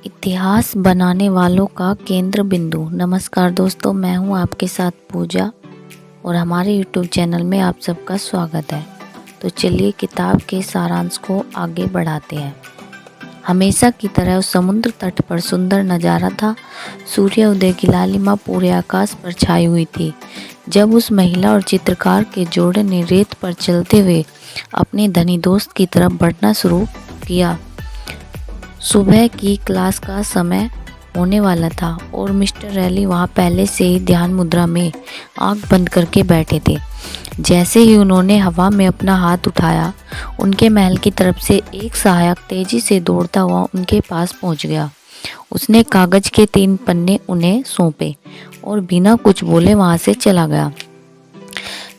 इतिहास बनाने वालों का केंद्र बिंदु। नमस्कार दोस्तों, मैं हूं आपके साथ पूजा और हमारे YouTube चैनल में आप सबका स्वागत है। तो चलिए किताब के सारांश को आगे बढ़ाते हैं। हमेशा की तरह उस समुद्र तट पर सुंदर नज़ारा था। सूर्योदय की लालिमा पूरे आकाश पर छाई हुई थी जब उस महिला और चित्रकार के जोड़े ने रेत पर चलते हुए अपने धनी दोस्त की तरफ बढ़ना शुरू किया। सुबह की क्लास का समय होने वाला था और मिस्टर रैली वहाँ पहले से ही ध्यान मुद्रा में आंख बंद करके बैठे थे। जैसे ही उन्होंने हवा में अपना हाथ उठाया, उनके महल की तरफ से एक सहायक तेजी से दौड़ता हुआ उनके पास पहुँच गया। उसने कागज के 3 पन्ने उन्हें सौंपे और बिना कुछ बोले वहाँ से चला गया।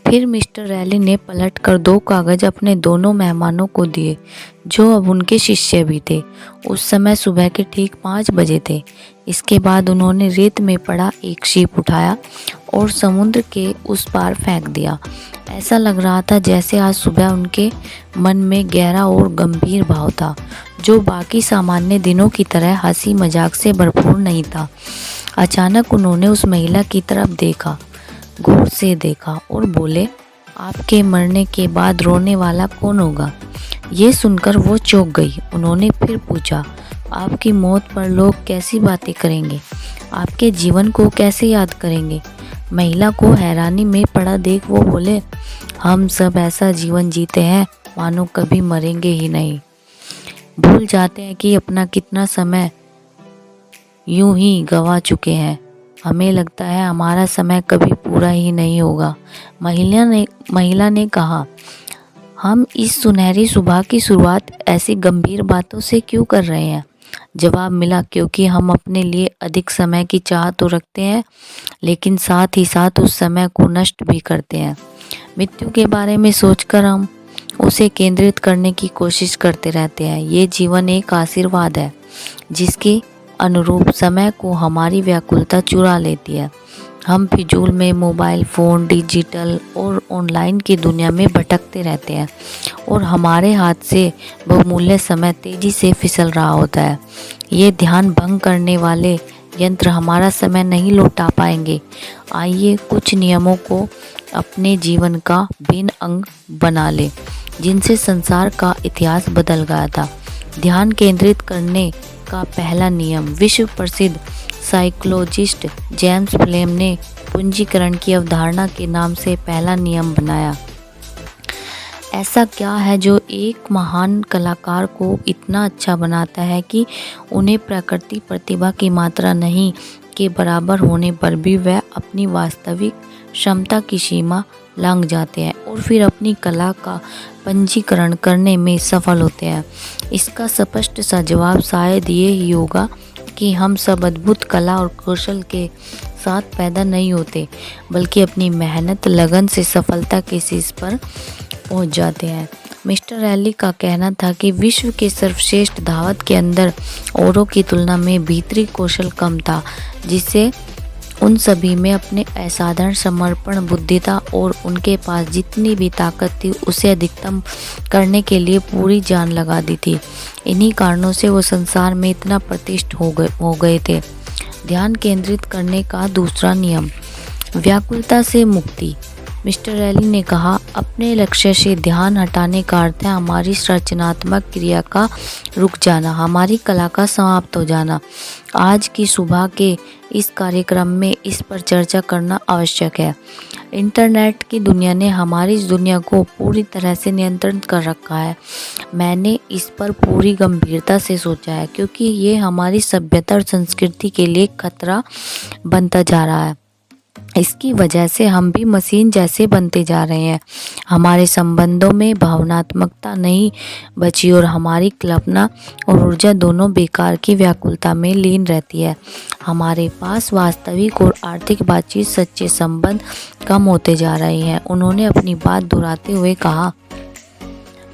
फिर मिस्टर रैली ने पलटकर 2 कागज अपने दोनों मेहमानों को दिए जो अब उनके शिष्य भी थे। उस समय सुबह के ठीक 5 बजे थे। इसके बाद उन्होंने रेत में पड़ा एक शीप उठाया और समुद्र के उस पार फेंक दिया। ऐसा लग रहा था जैसे आज सुबह उनके मन में गहरा और गंभीर भाव था जो बाकी सामान्य दिनों की तरह हंसी मजाक से भरपूर नहीं था। अचानक उन्होंने उस महिला की तरफ देखा, गौर से देखा और बोले, आपके मरने के बाद रोने वाला कौन होगा? ये सुनकर वो चौंक गई। उन्होंने फिर पूछा, आपकी मौत पर लोग कैसी बातें करेंगे? आपके जीवन को कैसे याद करेंगे? महिला को हैरानी में पड़ा देख वो बोले, हम सब ऐसा जीवन जीते हैं मानो कभी मरेंगे ही नहीं। भूल जाते हैं कि अपना कितना समय यूं ही गवा चुके हैं। हमें लगता है हमारा समय कभी पूरा ही नहीं होगा। महिला ने कहा, हम इस सुनहरी सुबह की शुरुआत ऐसी गंभीर बातों से क्यों कर रहे हैं? जवाब मिला, क्योंकि हम अपने लिए अधिक समय की चाह तो रखते हैं, लेकिन साथ ही साथ उस समय को नष्ट भी करते हैं। मृत्यु के बारे में सोचकर हम उसे केंद्रित करने की कोशिश करते रहते हैं। ये जीवन एक आशीर्वाद है जिसके अनुरूप समय को हमारी व्याकुलता चुरा लेती है। हम फिजूल में मोबाइल फ़ोन, डिजिटल और ऑनलाइन की दुनिया में भटकते रहते हैं और हमारे हाथ से बहुमूल्य समय तेज़ी से फिसल रहा होता है। ये ध्यान भंग करने वाले यंत्र हमारा समय नहीं लौटा पाएंगे। आइए कुछ नियमों को अपने जीवन का भिन्न अंग बना ले जिनसे संसार का इतिहास बदल गया था। ध्यान केंद्रित करने का पहला नियम। विश्व प्रसिद्ध साइकोलॉजिस्ट जेम्स फ्लेम ने पूंजीकरण की अवधारणा के नाम से पहला नियम बनाया। ऐसा क्या है जो एक महान कलाकार को इतना अच्छा बनाता है कि उन्हें प्राकृतिक प्रतिभा की मात्रा नहीं के बराबर होने पर भी वह अपनी वास्तविक क्षमता की सीमा लांघ जाते हैं और फिर अपनी कला का पंजीकरण करने में सफल होते हैं? इसका स्पष्ट सा जवाब शायद ये ही होगा कि हम सब अद्भुत कला और कौशल के साथ पैदा नहीं होते, बल्कि अपनी मेहनत लगन से सफलता के शीर्ष पर पहुंच जाते हैं। मिस्टर रैली का कहना था कि विश्व के सर्वश्रेष्ठ धावक के अंदर औरों की तुलना में भीतरी कौशल कम था, जिससे उन सभी में अपने असाधारण समर्पण बुद्धिता और उनके पास जितनी भी ताकत थी उसे अधिकतम करने के लिए पूरी जान लगा दी थी। इन्हीं कारणों से वो संसार में इतना प्रतिष्ठित हो गए थे। ध्यान केंद्रित करने का दूसरा नियम। व्याकुलता से मुक्ति। मिस्टर रैली ने कहा, अपने लक्ष्य से ध्यान हटाने का अर्थ है हमारी रचनात्मक क्रिया का रुक जाना, हमारी कला का समाप्त हो जाना। आज की सुबह के इस कार्यक्रम में इस पर चर्चा करना आवश्यक है। इंटरनेट की दुनिया ने हमारी इस दुनिया को पूरी तरह से नियंत्रित कर रखा है। मैंने इस पर पूरी गंभीरता से सोचा है क्योंकि ये हमारी सभ्यता और संस्कृति के लिए खतरा बनता जा रहा है। इसकी वजह से हम भी मशीन जैसे बनते जा रहे हैं। हमारे संबंधों में भावनात्मकता नहीं बची और हमारी कल्पना और ऊर्जा दोनों बेकार की व्याकुलता में लीन रहती है। हमारे पास वास्तविक और आर्थिक बातचीत, सच्चे संबंध कम होते जा रहे हैं। उन्होंने अपनी बात दोहराते हुए कहा,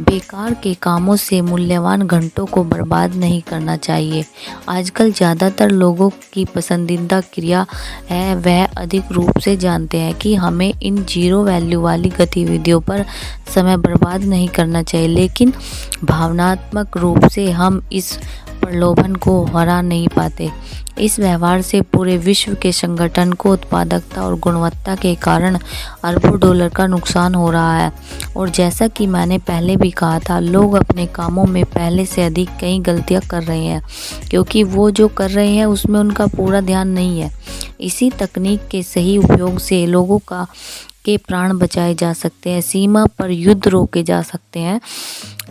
बेकार के कामों से मूल्यवान घंटों को बर्बाद नहीं करना चाहिए। आजकल ज़्यादातर लोगों की पसंदीदा क्रिया है वह अधिक रूप से जानते हैं कि हमें इन जीरो वैल्यू वाली गतिविधियों पर समय बर्बाद नहीं करना चाहिए, लेकिन भावनात्मक रूप से हम इस प्रलोभन को हरा नहीं पाते। इस व्यवहार से पूरे विश्व के संगठन को उत्पादकता और गुणवत्ता के कारण अरबों डॉलर का नुकसान हो रहा है। और जैसा कि मैंने पहले भी कहा था, लोग अपने कामों में पहले से अधिक कई गलतियां कर रहे हैं, क्योंकि वो जो कर रहे हैं उसमें उनका पूरा ध्यान नहीं है। इसी तकनीक के सही उपयोग से लोगों के प्राण बचाए जा सकते हैं, सीमा पर युद्ध रोके जा सकते हैं,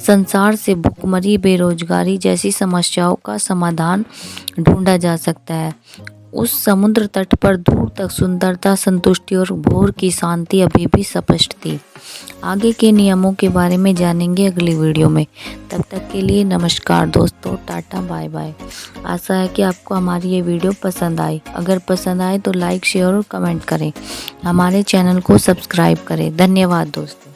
संसार से भुखमरी, बेरोजगारी जैसी समस्याओं का समाधान ढूंढा जा सकता है। उस समुद्र तट पर दूर तक सुंदरता, संतुष्टि और भोर की शांति अभी भी स्पष्ट थी। आगे के नियमों के बारे में जानेंगे अगली वीडियो में। तब तक के लिए नमस्कार दोस्तों, टाटा बाय बाय। आशा है कि आपको हमारी ये वीडियो पसंद आई। अगर पसंद आए तो लाइक, शेयर और कमेंट करें। हमारे चैनल को सब्सक्राइब करें। धन्यवाद दोस्तों।